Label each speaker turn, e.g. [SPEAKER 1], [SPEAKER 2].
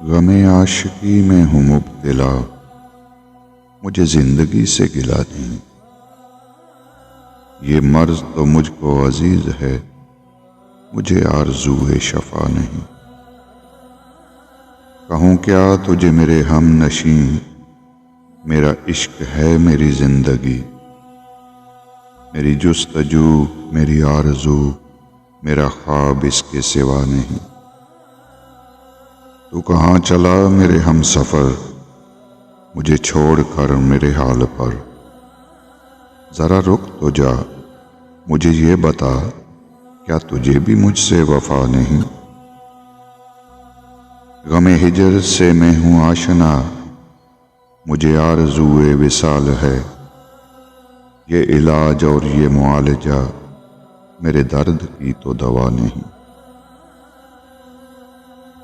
[SPEAKER 1] गमे आशिकी में हूँ मुब्तला, मुझे जिंदगी से गिला नहीं। ये मर्ज तो मुझको अजीज है, मुझे आरज़ू है शफा नहीं। कहूँ क्या तुझे मेरे हम नशीं, मेरा इश्क है मेरी जिंदगी। मेरी जुस्तजू मेरी आरज़ू, मेरा ख्वाब इसके सिवा नहीं। तू कहाँ चला मेरे हम सफ़र, मुझे छोड़कर मेरे हाल पर। ज़रा रुक तो जा, मुझे ये बता, क्या तुझे भी मुझसे वफा नहीं। गमे हिजर से मैं हूँ आशना, मुझे आरज़ूए विसाल है। ये इलाज और ये मुआलजा, मेरे दर्द की तो दवा नहीं।